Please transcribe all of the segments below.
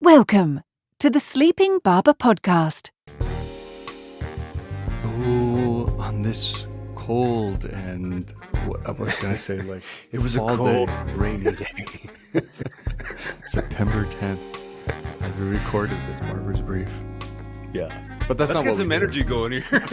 Welcome to the Sleeping Barber podcast. Oh, on this cold and what I was going to say, like it was a cold, rainy day. September 10th, as we recorded this Barber's Brief. Yeah, but that's Let's not get what some we energy do. going here.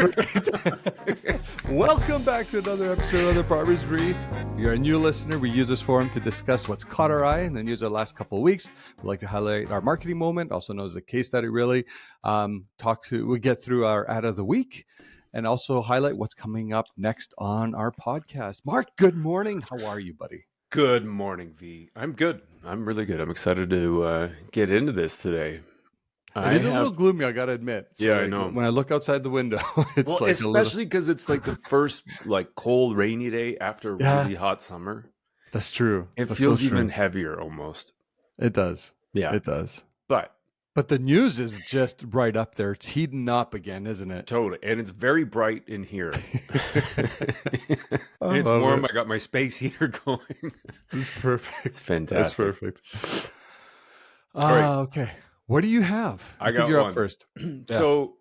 Welcome back to another episode of the Barber's Brief. If you're a new listener, we use this forum to discuss what's caught our eye and then use our last couple of weeks. We like to highlight our marketing moment, also known as a case study, really. We get through our ad of the week and also highlight what's coming up next on our podcast. Mark, good morning. How are you, buddy? Good morning, V. I'm good. I'm really good. I'm excited to get into this today. It is a little gloomy, I gotta admit. So yeah, I know. When I look outside the window, it's well, like especially because it's like the first like cold, rainy day after a really hot summer. That's true. It That's feels so true. even heavier almost. It does. Yeah, it does. But the news is just right up there. It's heating up again, isn't it? Totally, and it's very bright in here. It's warm. I got my space heater going. It's perfect. It's fantastic. That's perfect. Okay. What do you have? I got you're one. Up first. Yeah. So,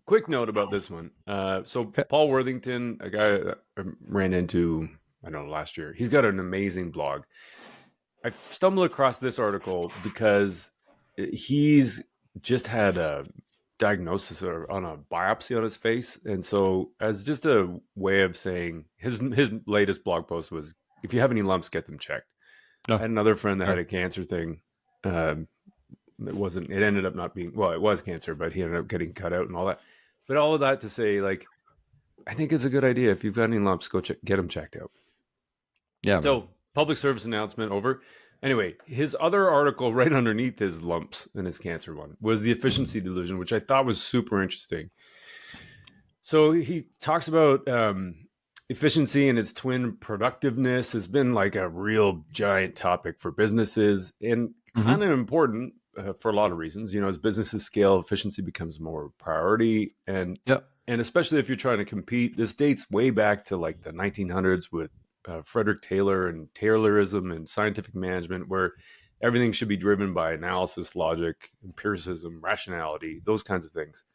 quick note about this one. Okay. Paul Worthington, a guy that I ran into, I don't know, last year. He's got an amazing blog. I stumbled across this article because he's just had a diagnosis on a biopsy on his face, and so as just a way of saying, his latest blog post was, "If you have any lumps, get them checked." I had another friend that had a cancer thing. It ended up not being, well, it was cancer, but he ended up getting cut out and all that. But all of that to say, like, I think it's a good idea. If you've got any lumps, go get them checked out. Yeah. So, public service announcement over. Anyway, his other article right underneath his lumps and his cancer one was the efficiency delusion, which I thought was super interesting. So he talks about efficiency and its twin productiveness has been like a real giant topic for businesses and kind of important for a lot of reasons. You know, as businesses scale, efficiency becomes more priority. And especially if you're trying to compete, this dates way back to like the 1900s with Frederick Taylor and Taylorism and scientific management, where everything should be driven by analysis, logic, empiricism, rationality, those kinds of things.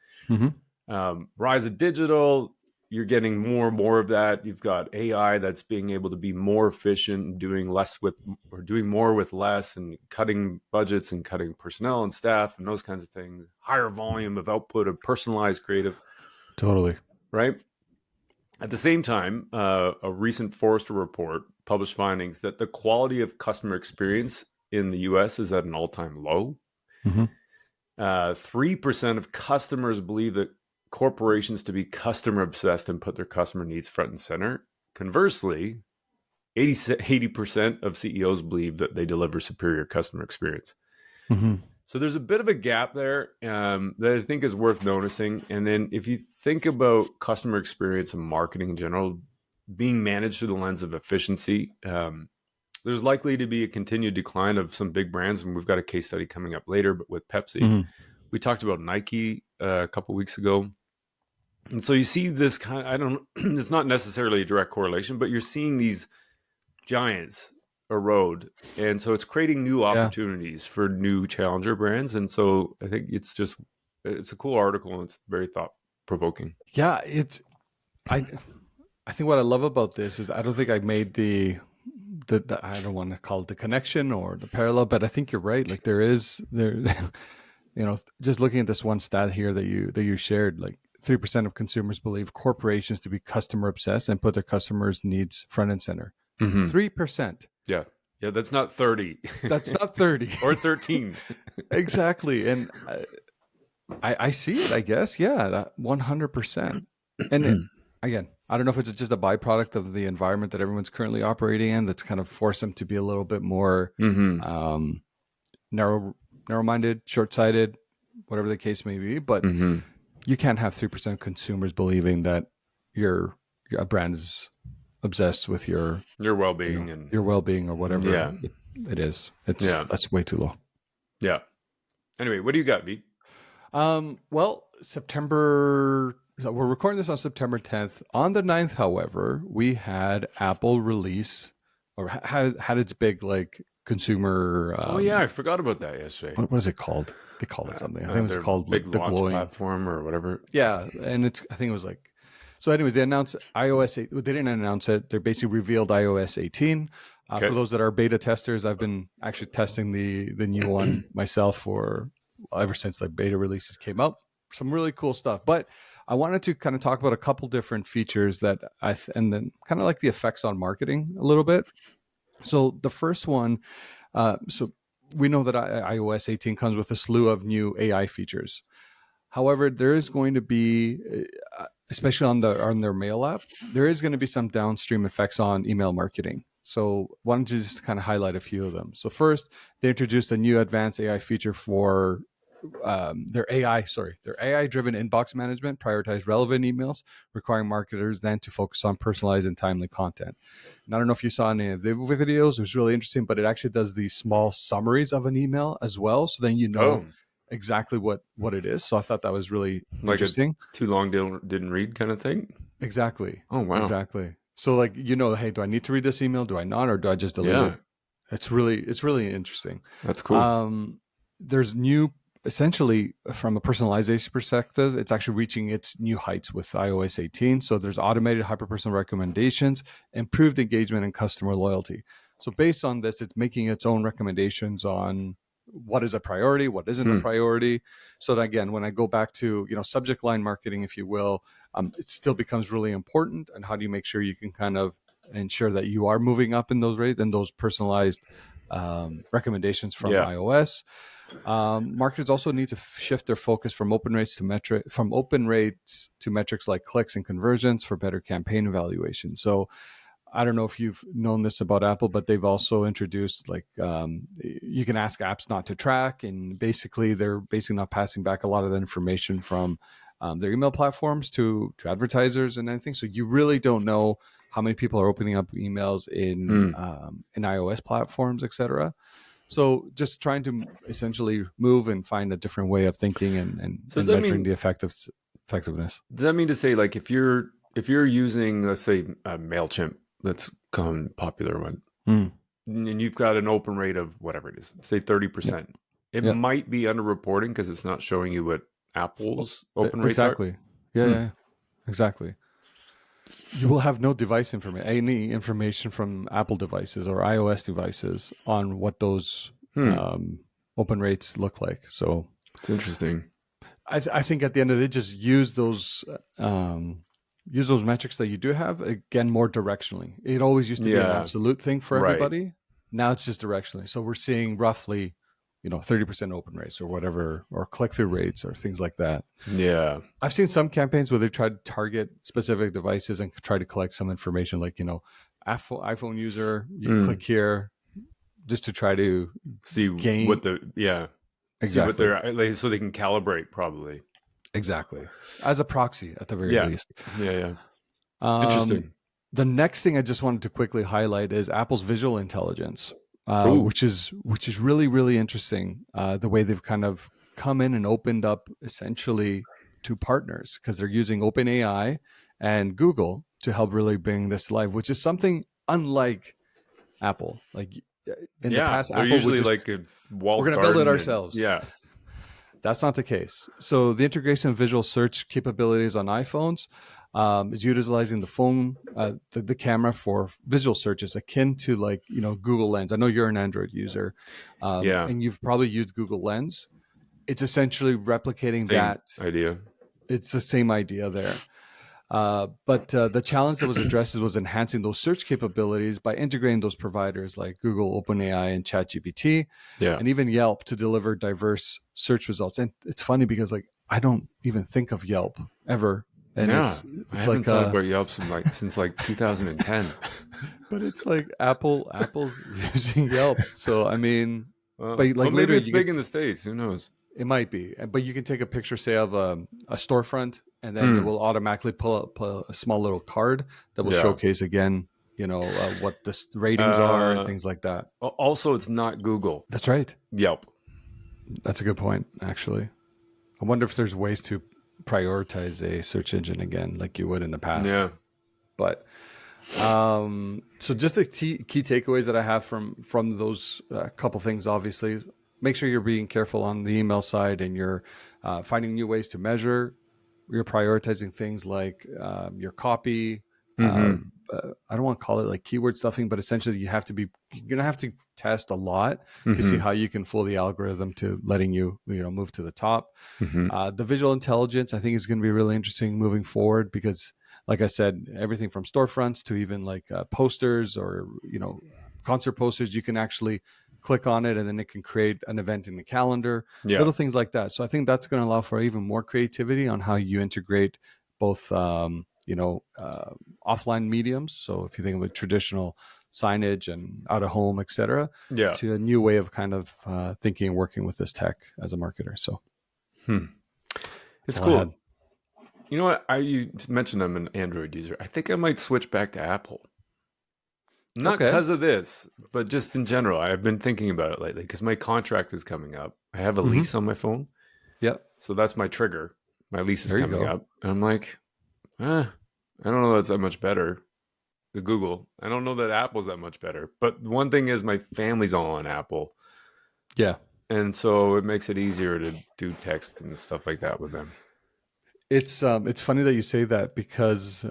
Rise of digital, you're getting more and more of that. You've got AI that's being able to be more efficient and doing more with less, and cutting budgets and cutting personnel and staff and those kinds of things. Higher volume of output of personalized creative. Totally. Right? At the same time, a recent Forrester report published findings that the quality of customer experience in the US is at an all-time low. 3% of customers believe that corporations to be customer obsessed and put their customer needs front and center. Conversely, 80% of CEOs believe that they deliver superior customer experience. So there's a bit of a gap there that I think is worth noticing. And then if you think about customer experience and marketing in general being managed through the lens of efficiency, there's likely to be a continued decline of some big brands. And we've got a case study coming up later, but with Pepsi. We talked about Nike a couple of weeks ago. And so you see this it's not necessarily a direct correlation, but you're seeing these giants erode. And so it's creating new opportunities for new challenger brands. And so I think it's a cool article and it's very thought provoking. Yeah. I think what I love about this is I don't think I made the I don't want to call it the connection or the parallel, but I think you're right. Like there, you know, just looking at this one stat here that you shared, like 3% of consumers believe corporations to be customer obsessed and put their customers' needs front and center. 3%. Yeah. Yeah. That's not 30. That's not 30 or 13. Exactly. And I see it, I guess. Yeah. That 100%. And again, I don't know if it's just a byproduct of the environment that everyone's currently operating in that's kind of forced them to be a little bit more narrow-minded, short-sighted, whatever the case may be. But you can't have 3% of consumers believing that a brand is obsessed with your well-being and your well-being or whatever it is. That's way too low. Yeah. Anyway, what do you got, V? Well, we're recording this on September 10th. On the 9th, however, we had Apple release or had its big like consumer. Oh yeah, I forgot about that yesterday. What is it called? They call it something. I think it Their was called big like the launch glowing platform or whatever. Yeah, and I think it was like, so anyways, they announced iOS 8. They didn't announce it. They basically revealed iOS 18. Okay. For those that are beta testers, I've been actually testing the new one myself ever since like beta releases came out. Some really cool stuff. But I wanted to kind of talk about a couple different features that and then kind of like the effects on marketing a little bit. So the first one, so we know that iOS 18 comes with a slew of new AI features. However, there is going to be, especially on their mail app, there is going to be some downstream effects on email marketing. So why don't you just kind of highlight a few of them? So first, they introduced a new advanced AI feature for their AI-driven inbox management, prioritize relevant emails, requiring marketers then to focus on personalized and timely content. And I don't know if you saw any of the videos. It was really interesting, but it actually does these small summaries of an email as well. So then you know exactly what it is. So I thought that was really interesting. Too long didn't read kind of thing. Exactly. Oh wow. Exactly. So like, hey, do I need to read this email? Do I not? Or do I just delete it? It's really interesting. That's cool. There's new, essentially from a personalization perspective, it's actually reaching its new heights with iOS 18. So there's automated hyper-personal recommendations, improved engagement, and customer loyalty. So based on this, it's making its own recommendations on what is a priority, what isn't a priority. So that, again, when I go back to, subject line marketing, if you will, it still becomes really important. And how do you make sure you can kind of ensure that you are moving up in those rates and those personalized recommendations from iOS. Marketers also need to shift their focus from open rates to metrics like clicks and conversions for better campaign evaluation. So I don't know if you've known this about Apple, but they've also introduced you can ask apps not to track, and basically they're not passing back a lot of the information from their email platforms to advertisers and anything. So you really don't know how many people are opening up emails in iOS platforms, etc. So just trying to essentially move and find a different way of thinking and measuring the effectiveness. Does that mean to say, like, if you're using, let's say, MailChimp, that's become popular one, and you've got an open rate of whatever it is, say 30%, it might be underreporting because it's not showing you what Apple's open rates are? Exactly. Yeah, exactly. You will have no device information, any information from Apple devices or iOS devices on what those open rates look like. So it's interesting. I think at the end of it, just use those metrics that you do have, again, more directionally. It always used to be an absolute thing for everybody. Now it's just directionally. So we're seeing roughly 30% open rates or whatever, or click-through rates or things like that. Yeah. I've seen some campaigns where they try to target specific devices and try to collect some information like, iPhone user, you click here just to try to see what exactly what they're, so they can calibrate probably. Exactly. As a proxy at the very least. Yeah. Interesting. The next thing I just wanted to quickly highlight is Apple's visual intelligence. Which is really, really interesting. The way they've kind of come in and opened up essentially to partners, because they're using OpenAI and Google to help really bring this live, which is something unlike Apple. Like in the past, they're Apple usually would just, like a walled we're going to build it ourselves. That's not the case. So the integration of visual search capabilities on iPhones is utilizing the phone, the camera for visual searches akin to Google Lens. I know you're an Android user, and you've probably used Google Lens. It's essentially replicating that idea. It's the same idea there. But the challenge that was addressed was enhancing those search capabilities by integrating those providers like Google, OpenAI, and ChatGPT, and even Yelp to deliver diverse search results. And it's funny because I don't even think of Yelp ever. And it's I haven't thought about Yelp since 2010. But it's like Apple's using Yelp. So I mean, but maybe it's big in the States. Who knows? It might be, but you can take a picture, say, of a storefront, and then it will automatically pull up a small little card that will showcase again, what the ratings are and things like that. Also, it's not Google. That's right. Yelp. That's a good point, actually. I wonder if there's ways to prioritize a search engine again, like you would in the past. Yeah. But So just the key takeaways that I have from those couple things, obviously, make sure you're being careful on the email side and you're finding new ways to measure. You're prioritizing things like your copy. Mm-hmm. I don't want to call it like keyword stuffing, but essentially you're going to have to test a lot to see Mm-hmm. how you can fool the algorithm to letting you move to the top. Mm-hmm. The visual intelligence, I think, is going to be really interesting moving forward because, like I said, everything from storefronts to even like posters or concert posters, you can actually click on it and then it can create an event in the calendar, Yeah. little things like that. So I think that's going to allow for even more creativity on how you integrate both, offline mediums. So if you think of a traditional signage and out of home, etc., Yeah. to a new way of kind of thinking and working with this tech as a marketer. So It's all I cool. had. You know what? You mentioned I'm an Android user. I think I might switch back to Apple. Not Okay. because of this, but just in general. I've been thinking about it lately because my contract is coming up. I have a lease on my phone. Yep. So that's my trigger. My lease is There you coming go. up. And I'm like, I don't know that's that much better. The Google. I don't know that Apple's that much better. But one thing is my family's all on Apple. Yeah. And so it makes it easier to do text and stuff like that with them. It's funny that you say that because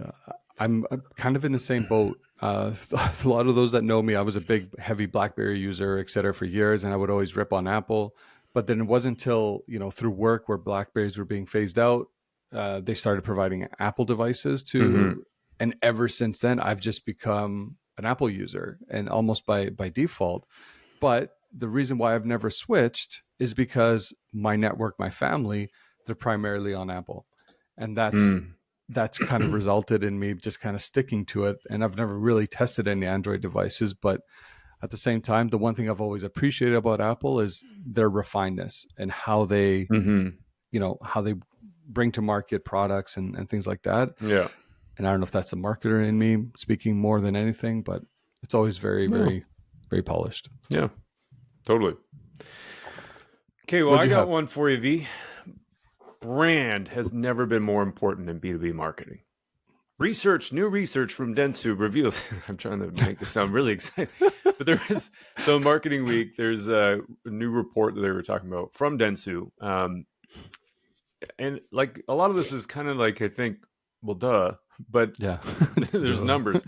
I'm kind of in the same boat. A lot of those that know me, I was a big, heavy BlackBerry user, et cetera, for years, and I would always rip on Apple. But then it wasn't until through work where BlackBerries were being phased out, they started providing Apple devices Mm-hmm. and ever since then, I've just become an Apple user, and almost by default. But the reason why I've never switched is because my network, my family, they're primarily on Apple, and that's kind of resulted in me just kind of sticking to it. And I've never really tested any Android devices, but at the same time, the one thing I've always appreciated about Apple is their refinedness and how they, Mm-hmm. how they bring to market products and things like that. Yeah. And I don't know if that's the marketer in me speaking more than anything, but it's always very, No. very, very polished. Yeah. Totally. Okay, well, What'd I you got have? one for you, V. Brand has never been more important in B2B marketing. New research from Dentsu reveals. I'm trying to make this sound really exciting, but so Marketing Week, there's a new report that they were talking about from Dentsu. And like a lot of this is kind of like, I think, well, duh, but Yeah. there's Duh. numbers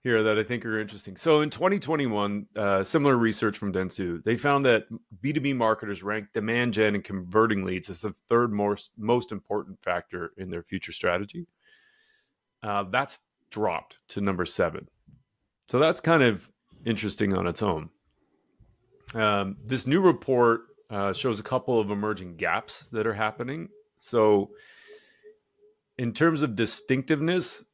here that I think are interesting. So in 2021, similar research from Dentsu, they found that B2B marketers ranked demand gen and converting leads as the third most important factor in their future strategy. That's dropped to number 7. So that's kind of interesting on its own. This new report shows a couple of emerging gaps that are happening. So in terms of distinctiveness,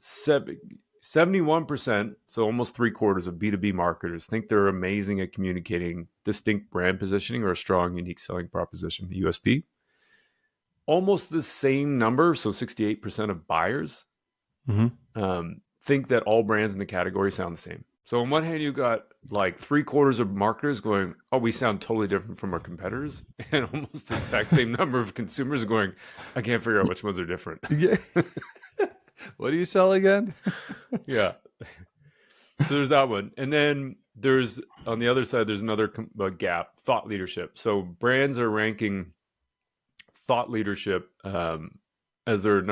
71%, so almost 3/4 of B2B marketers think they're amazing at communicating distinct brand positioning or a strong, unique selling proposition, USP. Almost the same number, so 68% of buyers think that all brands in the category sound the same. So on one hand, you got like 3/4 of marketers going, "Oh, we sound totally different from our competitors," and almost the exact same number of consumers going, "I can't figure out which ones are different." Yeah. What do you sell again? Yeah. So there's that one. And then there's, on the other side, there's another gap, thought leadership. So brands are ranking thought leadership as their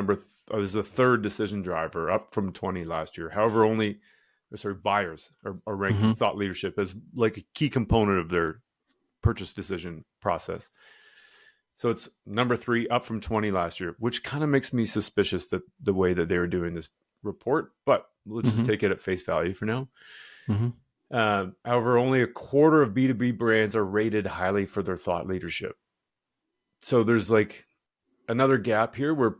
as the third decision driver, up from 20 last year. However, buyers are ranking thought leadership as like a key component of their purchase decision process. So it's number 3, up from 20 last year, which kind of makes me suspicious that the way that they were doing this report, but let's just take it at face value for now. However, only 1/4 of B2B brands are rated highly for their thought leadership. So there's like another gap here where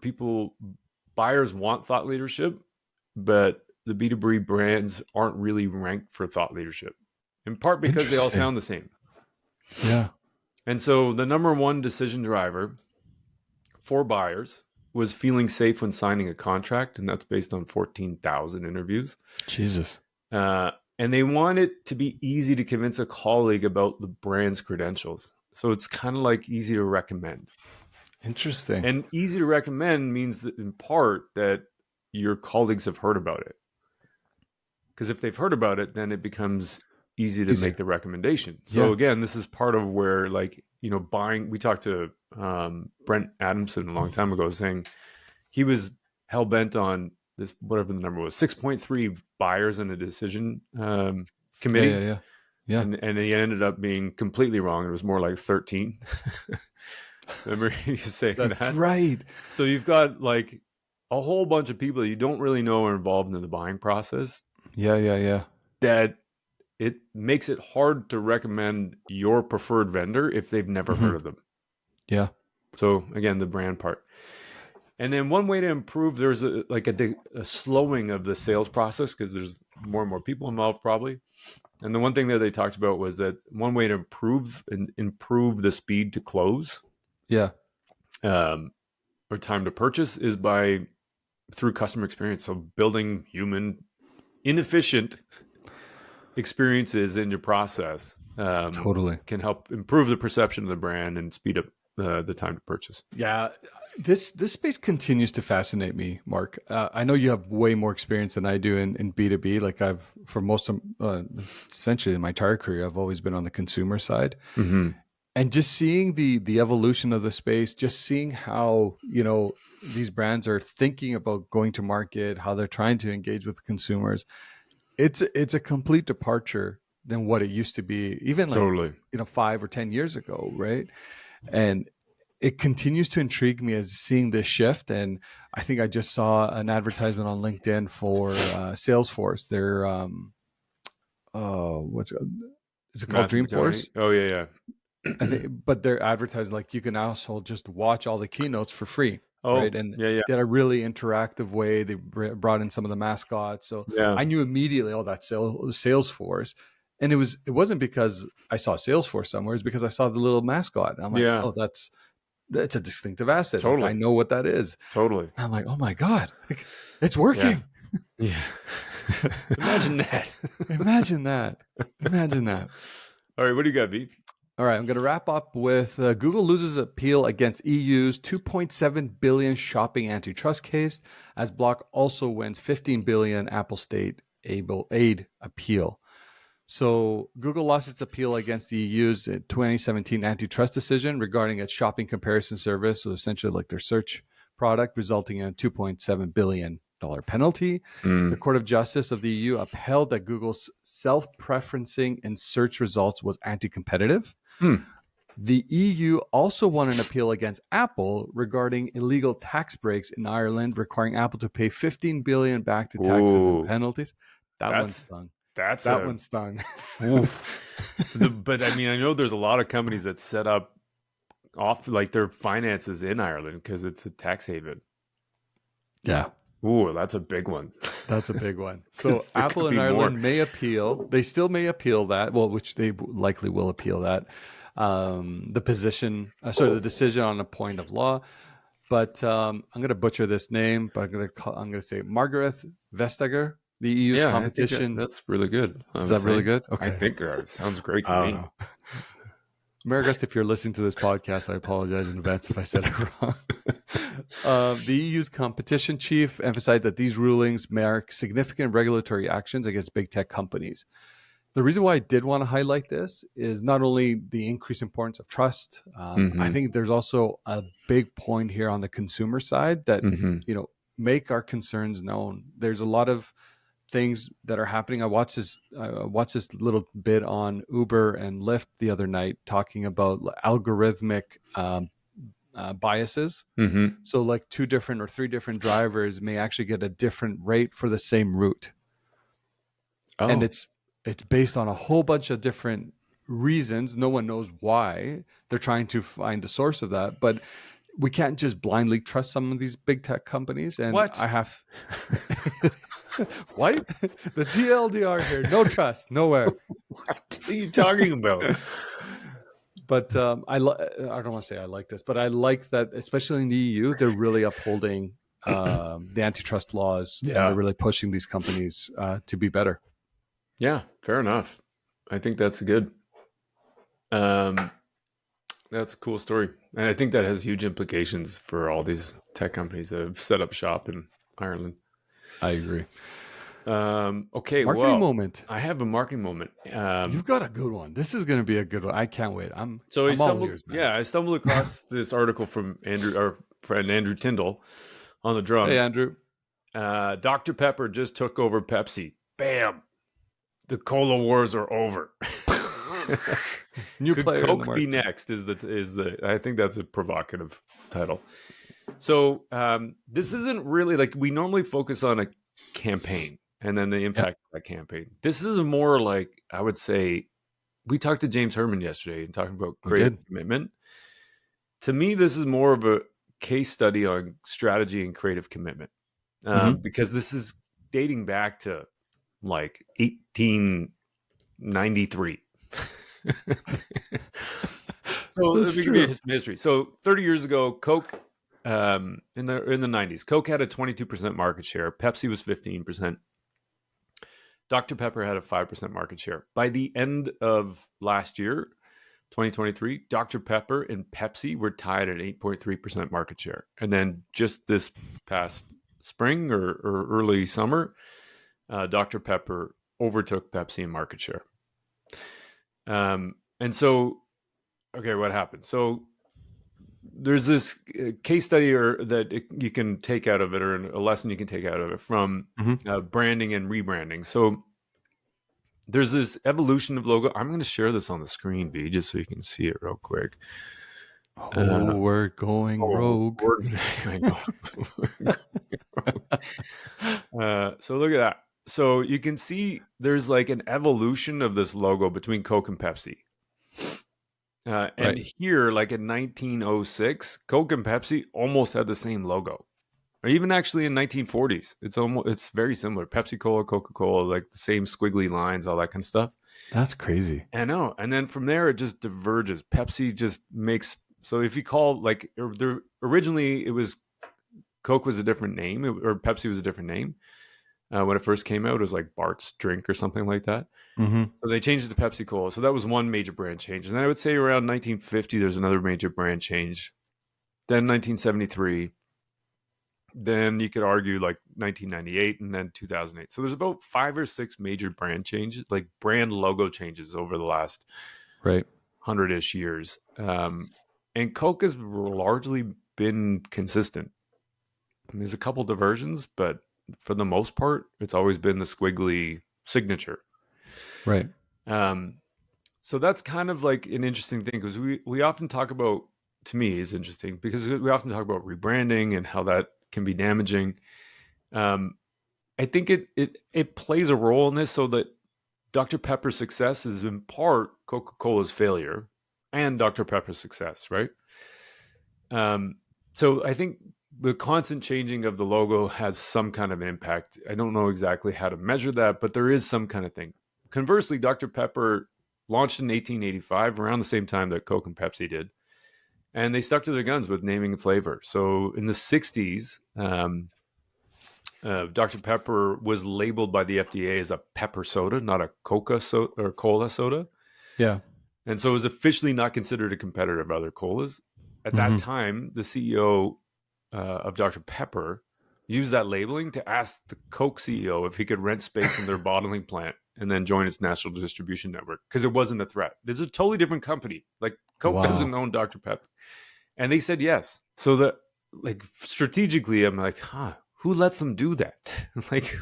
buyers want thought leadership, but the B2B brands aren't really ranked for thought leadership, in part because they all sound the same. Yeah. And so the number one decision driver for buyers was feeling safe when signing a contract, and that's based on 14,000 interviews. Jesus. And they want it to be easy to convince a colleague about the brand's credentials. So it's kind of like easy to recommend. Interesting. And easy to recommend means that in part that your colleagues have heard about it. because if they've heard about it, then it becomes easy to Easier. make the recommendation. So Yeah. again, this is part of where, like, buying. We talked to Brent Adamson a long time ago, saying he was hell bent on this, whatever the number was, 6.3 buyers in a decision committee. Yeah. And he ended up being completely wrong. It was more like 13. Remember he was saying That's that? right. So you've got like a whole bunch of people that you don't really know are involved in the buying process, Yeah. that it makes it hard to recommend your preferred vendor if they've never heard of them. Yeah. So again, the brand part. And then one way to improve, there's a slowing of the sales process because there's more and more people involved probably. And the one thing that they talked about was that one way to improve the speed to close, Yeah. or time to purchase, is through customer experience. So building human, inefficient experiences in your process Totally. can help improve the perception of the brand and speed up the time to purchase. Yeah, this space continues to fascinate me, Mark. I know you have way more experience than I do in B2B. Like for most of essentially my entire career, I've always been on the consumer side. Mm-hmm. And just seeing the evolution of the space, just seeing how, these brands are thinking about going to market, how they're trying to engage with consumers. It's a complete departure than what it used to be, even like, Totally. 5 or 10 years ago, right? And it continues to intrigue me as seeing this shift. And I think I just saw an advertisement on LinkedIn for Salesforce. They're what's is it called Matthew Dreamforce? McConaughey. Oh yeah. I think, but they're advertising like you can also just watch all the keynotes for free, Oh right? And yeah. they had a really interactive way. They brought in some of the mascots, so Yeah. I knew immediately, oh, that's Salesforce. And it wasn't because I saw Salesforce somewhere; it's because I saw the little mascot. And I'm like, Yeah. oh, that's a distinctive asset. Totally. Like, I know what that is. Totally. And I'm like, oh my god, it's working. Yeah. Imagine that. Imagine that. Imagine that. All right, what do you got, B? All right, I'm going to wrap up with Google loses appeal against EU's $2.7 billion shopping antitrust case, as Bloc also wins $15 billion Apple state aid appeal. So Google lost its appeal against the EU's 2017 antitrust decision regarding its shopping comparison service, so essentially like their search product, resulting in a $2.7 billion penalty. The Court of Justice of the EU upheld that Google's self-preferencing in search results was anti-competitive. The EU also won an appeal against Apple regarding illegal tax breaks in Ireland, requiring Apple to pay $15 billion back to taxes and penalties. That one stung. That one stung. But I mean, I know there's a lot of companies that set up off like their finances in Ireland because it's a tax haven. Yeah. Ooh, that's a big one. That's a big one. So Apple in Ireland may appeal. They still may appeal that. Well, which they likely will appeal that. The decision on a point of law. But I'm going to butcher this name. But I'm going to say Margaret Vestager, the EU's competition. That's really good. Is that really good? Okay. I think it sounds great to me. Margaret, if you're listening to this podcast, I apologize in advance if I said it wrong. The EU's competition chief emphasized that these rulings mark significant regulatory actions against big tech companies. The reason why I did want to highlight this is not only the increased importance of trust. I think there's also a big point here on the consumer side that make our concerns known. There's a lot of things that are happening. I watched this little bit on Uber and Lyft the other night talking about algorithmic biases. So like 2 different or 3 different drivers may actually get a different rate for the same route. And it's based on a whole bunch of different reasons. No one knows why. They're trying to find the source of that, but we can't just blindly trust some of these big tech companies. And I have what? The TLDR here. No trust, nowhere. What are you talking about? But I don't want to say I like this, but I like that, especially in the EU, they're really upholding the antitrust laws. And they're really pushing these companies to be better. Yeah, fair enough. I think that's good. That's a cool story. And I think that has huge implications for all these tech companies that have set up shop in Ireland. I agree. Okay, Marketing well, moment. I have a marketing moment. You've got a good one. This is going to be a good one. I can't wait. I'm I all ears, man. I stumbled across this article from our friend Andrew Tyndall on the drums. Hey, Andrew. Dr. Pepper just took over Pepsi. Bam! The cola wars are over. New Could player in the Coke be market. next? Is the I think that's a provocative title. So this isn't really like we normally focus on a campaign and then the impact of that campaign. This is more like, I would say, we talked to James Herman yesterday and talking about creative commitment. To me, this is more of a case study on strategy and creative commitment because this is dating back to like 1893. So let me give you some history. So 30 years ago, Coke in the 90s, Coke had a 22% market share. Pepsi was 15%. Dr. Pepper had a 5% market share. By the end of last year, 2023, Dr. Pepper and Pepsi were tied at 8.3% market share. And then just this past spring or early summer, Dr. Pepper overtook Pepsi in market share. And so, okay, what happened? So there's this case study you can take out of it, or a lesson you can take out of it from branding and rebranding. So there's this evolution of logo. I'm going to share this on the screen, B, just so you can see it real quick. We're going rogue. So look at that. So you can see there's like an evolution of this logo between Coke and Pepsi. And here, like in 1906, Coke and Pepsi almost had the same logo. Or even actually in 1940s, it's very similar. Pepsi Cola, Coca-Cola, like the same squiggly lines, all that kind of stuff. That's crazy. I know. And then from there, it just diverges. Pepsi just makes, so if you call, like, originally it was, Coke was a different name, or Pepsi was a different name. When it first came out, it was like Bart's Drink or something like that. So they changed it to Pepsi Cola. So that was one major brand change. And then I would say around 1950, there's another major brand change. Then 1973. Then you could argue like 1998 and then 2008. So there's about 5 or 6 major brand changes, like brand logo changes over the last 100-ish years. And Coke has largely been consistent. I mean, there's a couple diversions, but for the most part, it's always been the squiggly signature. Right. So that's kind of like an interesting thing, because we often talk about, to me, is interesting because we often talk about rebranding and how that can be damaging. I think it plays a role in this, so that Dr. Pepper's success is in part Coca-Cola's failure and Dr. Pepper's success, right? So I think the constant changing of the logo has some kind of impact. I don't know exactly how to measure that, but there is some kind of thing. Conversely, Dr. Pepper launched in 1885, around the same time that Coke and Pepsi did. And they stuck to their guns with naming and flavor. So in the 60s, Dr. Pepper was labeled by the FDA as a pepper soda, not a cola soda. Yeah. And so it was officially not considered a competitor of other colas. At that time, the CEO of Dr. Pepper used that labeling to ask the Coke CEO if he could rent space in their bottling plant and then join its national distribution network, because it wasn't a threat. This is a totally different company. Like, Coke doesn't own Dr. Pepper. And they said yes. So that, like, strategically, I'm like, who lets them do that? Like,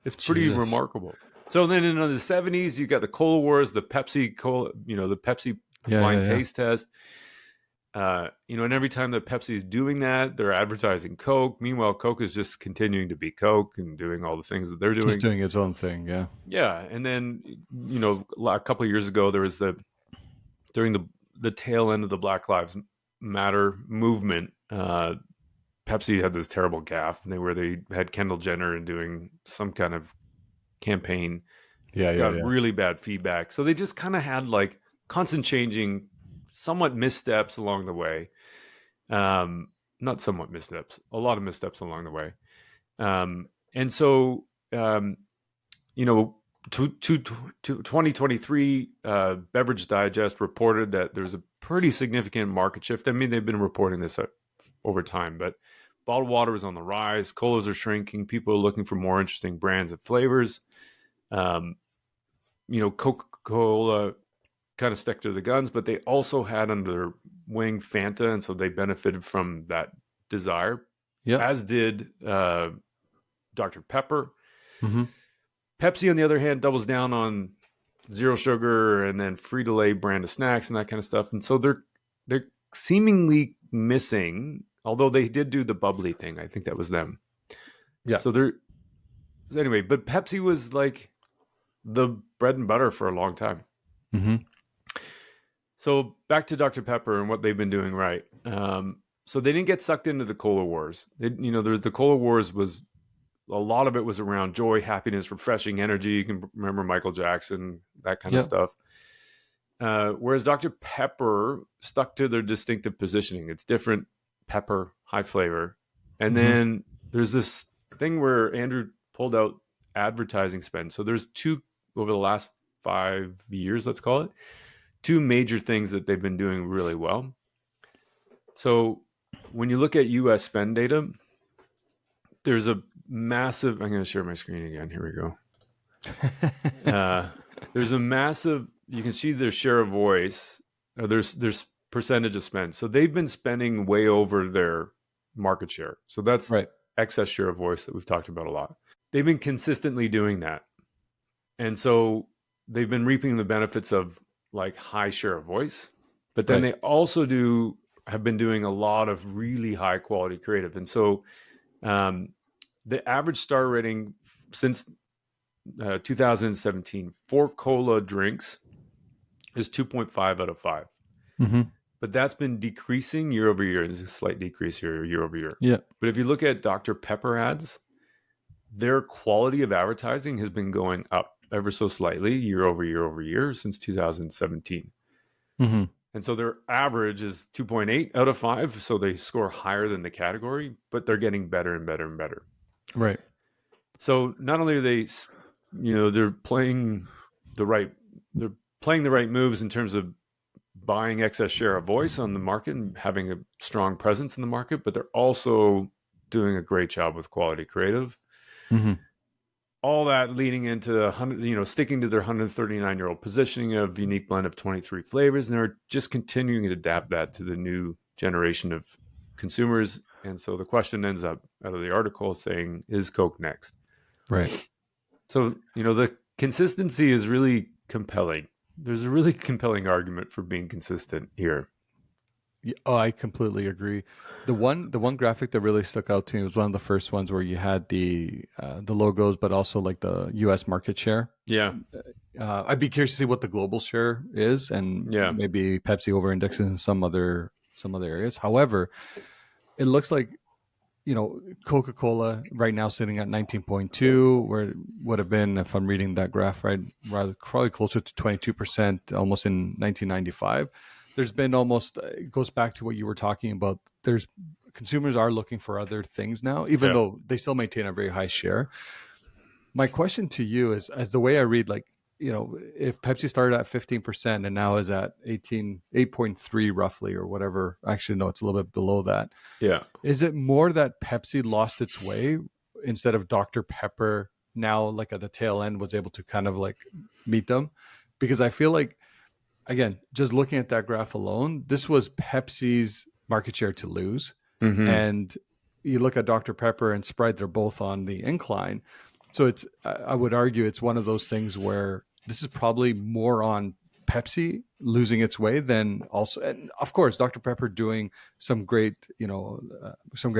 it's pretty remarkable. So then in the 70s, you got the Cola Wars, the Pepsi Cola, the Pepsi blind taste test. And every time that Pepsi is doing that, they're advertising Coke. Meanwhile, Coke is just continuing to be Coke and doing all the things that they're doing. Just doing its own thing, yeah. Yeah, and then, a couple of years ago, there was during the tail end of the Black Lives Matter movement, Pepsi had this terrible gaffe, where they had Kendall Jenner and doing some kind of campaign. Got really bad feedback. So they just kind of had like constant changing, somewhat missteps along the way. Not somewhat missteps, a lot of missteps along the way. And so, 2023, Beverage Digest reported that there's a pretty significant market shift. I mean, they've been reporting this over time, but bottled water was on the rise. Colas are shrinking. People are looking for more interesting brands and flavors. Coca-Cola kind of stuck to the guns, but they also had under their wing Fanta, and so they benefited from that desire. Yeah. As did Dr. Pepper. Mm-hmm. Pepsi, on the other hand, doubles down on zero sugar and then Frito-Lay brand of snacks and that kind of stuff. And so they're seemingly missing, although they did do the bubbly thing. I think that was them. Yeah. So anyway, but Pepsi was like the bread and butter for a long time. Mm-hmm. So back to Dr. Pepper and what they've been doing right. So they didn't get sucked into the cola wars. The cola wars was, a lot of it was around joy, happiness, refreshing energy. You can remember Michael Jackson, that kind of stuff. Whereas Dr. Pepper stuck to their distinctive positioning. It's different pepper, high flavor. And then there's this thing where Andrew pulled out advertising spend. So there's two, over the last 5 years, let's call it, two major things that they've been doing really well. So when you look at US spend data, there's a massive, I'm going to share my screen again. Here we go. There's a massive, you can see their share of voice. There's percentage of spend. So they've been spending way over their market share. So that's right. Excess share of voice that we've talked about a lot. They've been consistently doing that. And so they've been reaping the benefits of like high share of voice, but then they also have been doing a lot of really high quality creative. And so the average star rating since 2017 for cola drinks is 2.5 out of 5. Mm-hmm. But that's been decreasing year over year. There's a slight decrease here year over year. Yeah. But if you look at Dr. Pepper ads, their quality of advertising has been going up ever so slightly year over year since 2017. Mm-hmm. And so their average is 2.8 out of 5. So they score higher than the category, but they're getting better and better and better. Right. So not only are they, they're playing the right moves in terms of buying excess share of voice on the market and having a strong presence in the market, but they're also doing a great job with quality creative. Mm-hmm. All that leading into sticking to their 139-year-old positioning of unique blend of 23 flavors, and they're just continuing to adapt that to the new generation of consumers. And so the question ends up out of the article saying, is Coke next? Right. So, the consistency is really compelling. There's a really compelling argument for being consistent here. Yeah, I completely agree. The one graphic that really stuck out to me was one of the first ones where you had the logos, but also like the U.S. market share. Yeah. I'd be curious to see what the global share is, and maybe Pepsi over indexes in some other areas. However, it looks like, Coca-Cola right now sitting at 19.2, where it would have been, if I'm reading that graph right, rather probably closer to 22% almost in 1995. There's been almost, it goes back to what you were talking about. There's consumers are looking for other things now, even though they still maintain a very high share. My question to you is, as the way I read, like, if Pepsi started at 15% and now is at 8.3 roughly or whatever, actually, no, it's a little bit below that. Yeah. Is it more that Pepsi lost its way instead of Dr. Pepper now, like at the tail end, was able to kind of like meet them? Because I feel like, again, just looking at that graph alone, this was Pepsi's market share to lose. Mm-hmm. And you look at Dr. Pepper and Sprite, they're both on the incline. So I would argue it's one of those things where this is probably more on Pepsi losing its way than also, and of course, Dr. Pepper doing some great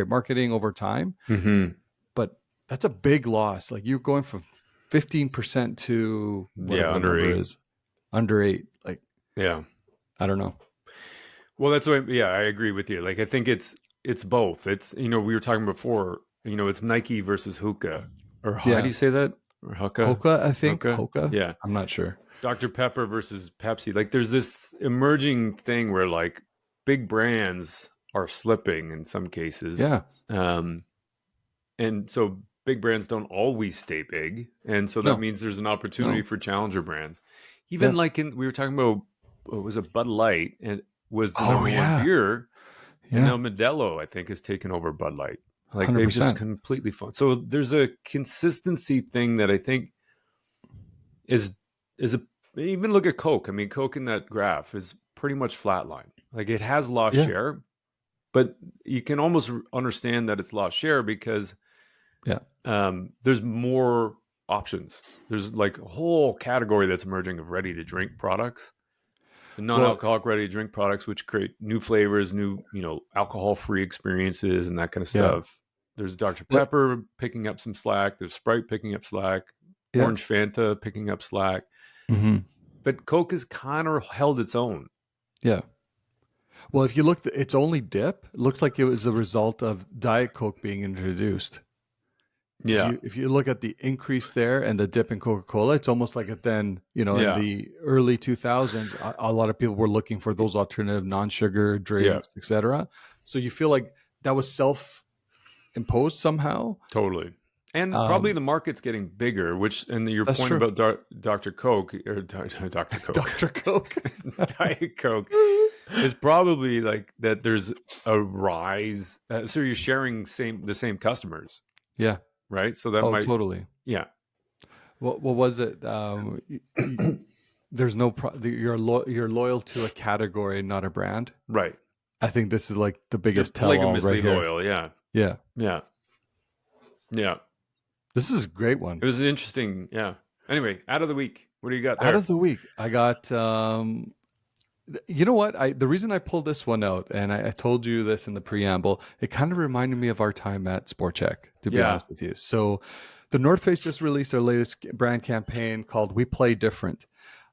marketing over time. Mm-hmm. But that's a big loss. Like, you're going from 15% to under 8. Under 8. Like, yeah, I don't know. Well, that's what. Yeah, I agree with you. Like, I think it's both. It's we were talking before. It's Nike versus Hookah, or how do you say that? Or Hookah? Hookah, I think. Hookah. Yeah, I'm not sure. Dr. Pepper versus Pepsi. Like, there's this emerging thing where like big brands are slipping in some cases. Yeah. And so big brands don't always stay big, and so that means there's an opportunity for challenger brands. Even like we were talking about, what was it, Bud Light, and was the number one beer. And now Modelo, I think, has taken over Bud Light. Like they've 100%. just completely fallen. So there's a consistency thing that I think is a, even look at Coke. I mean, Coke in that graph is pretty much flatline. Like it has lost share, but you can almost understand that it's lost share because there's more options. There's like a whole category that's emerging of ready to drink products, and non-alcoholic ready to drink products, which create new flavors, new, alcohol-free experiences and that kind of stuff. There's Dr. Pepper picking up some slack. There's Sprite picking up slack. Orange Fanta picking up slack. Mm-hmm. But Coke has kind of held its own. Yeah. Well, if you look, its only dip looks like it was a result of Diet Coke being introduced. Yeah. If you look at the increase there and the dip in Coca-Cola, it's almost like it then, in the early 2000s, a lot of people were looking for those alternative non-sugar drinks, etc. So you feel like that was self-imposed somehow. Totally. And probably the market's getting bigger, and your point about Dr. Coke, or Dr. Coke. Dr. Coke. Diet Coke is probably like that there's a rise. So you're sharing the same customers. Yeah. Right. So that might. Totally. Yeah. What was it? There's no, you're loyal to a category, not a brand. Right. I think this is like the biggest tell-all right here. Loyal. Yeah. Yeah. Yeah. Yeah. This is a great one. It was interesting. Yeah. Anyway, out of the week, what do you got there? Out of the week, I got, you know what? The reason I pulled this one out, and I told you this in the preamble, it kind of reminded me of our time at SportCheck, to be honest with you. So the North Face just released their latest brand campaign called We Play Different.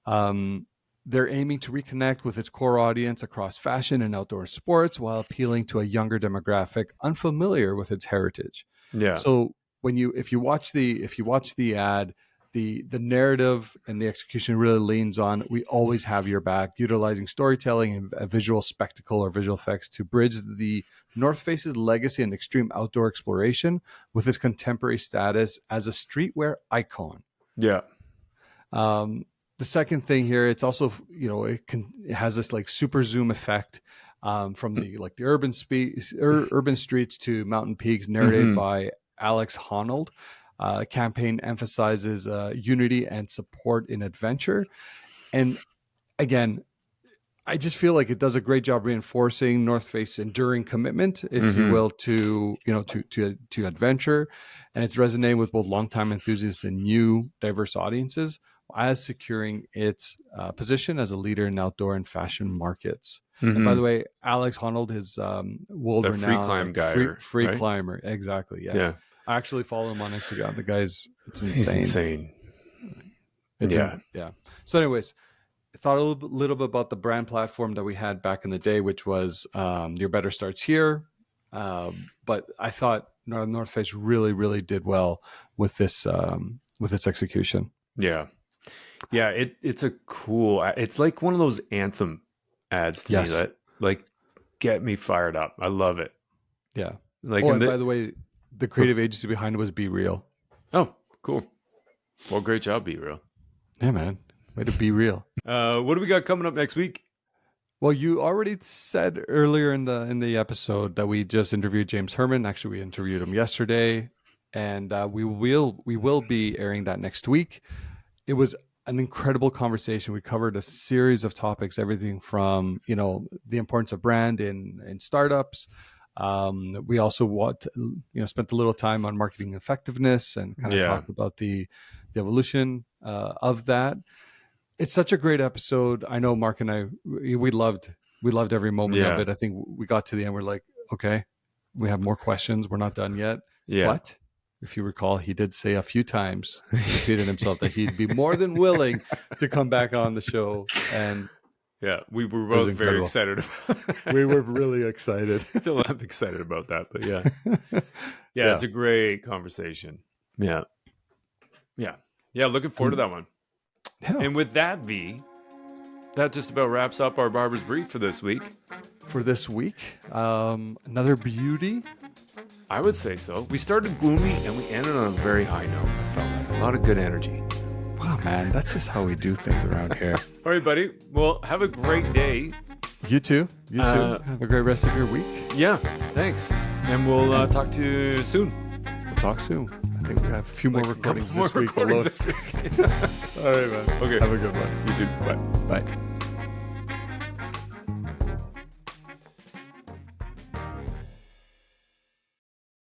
They're aiming to reconnect with its core audience across fashion and outdoor sports while appealing to a younger demographic unfamiliar with its heritage. Yeah. So if you watch the ad, the narrative and the execution really leans on we always have your back, utilizing storytelling and a visual spectacle or visual effects to bridge the North Face's legacy and extreme outdoor exploration with its contemporary status as a streetwear icon. Yeah. The second thing here, it's also, it has this like super zoom effect from the urban streets to mountain peaks, narrated by Alex Honnold. Campaign emphasizes unity and support in adventure. And again, I just feel like it does a great job reinforcing North Face enduring commitment, if you will, to adventure. And it's resonating with both longtime enthusiasts and new diverse audiences, as securing its position as a leader in outdoor and fashion markets. And by the way, Alex Honnold is world-renowned free climb guy, free climber. Exactly. Yeah. I actually follow him on Instagram. The guy's, it's insane. He's insane. Yeah. So anyways, I thought a little bit about the brand platform that we had back in the day, which was Your Better Starts Here. But I thought North Face really, really did well with this, with its execution. Yeah. Yeah. It's a cool, it's like one of those anthem ads to me that like get me fired up. I love it. Yeah. And by the way, the creative agency behind it was Be Real. Oh, cool. Well, great job, Be Real. Yeah, man. Way to be real. What do we got coming up next week? Well, you already said earlier in the episode that we just interviewed James Herman. Actually, we interviewed him yesterday, and we will be airing that next week. It was an incredible conversation. We covered a series of topics, everything from the importance of brand in startups. We also spent a little time on marketing effectiveness and kind of talked about the evolution of that. It's such a great episode. I know Mark and I, we loved every moment of it. I think we got to the end. We're like, okay, we have more questions. We're not done yet. Yeah. But if you recall, he did say a few times, repeated himself, that he'd be more than willing to come back on the show. And yeah, we were both very excited about that. We were really excited. Still not excited about that, but yeah. Yeah, it's a great conversation. Yeah. Looking forward to that one. Yeah. And with that, V, that just about wraps up our Barber's Brief for this week. Another beauty. I would say so. We started gloomy and we ended on a very high note. I felt like a lot of good energy. Wow, man, that's just how we do things around here. All right, buddy. Well, have a great day. You too. You too. Have a great rest of your week. Yeah, thanks. And we'll talk to you soon. We'll talk soon. I think we have a few more recordings this week. All right, man. Okay. Okay. Have a good one. You too. Bye. Bye.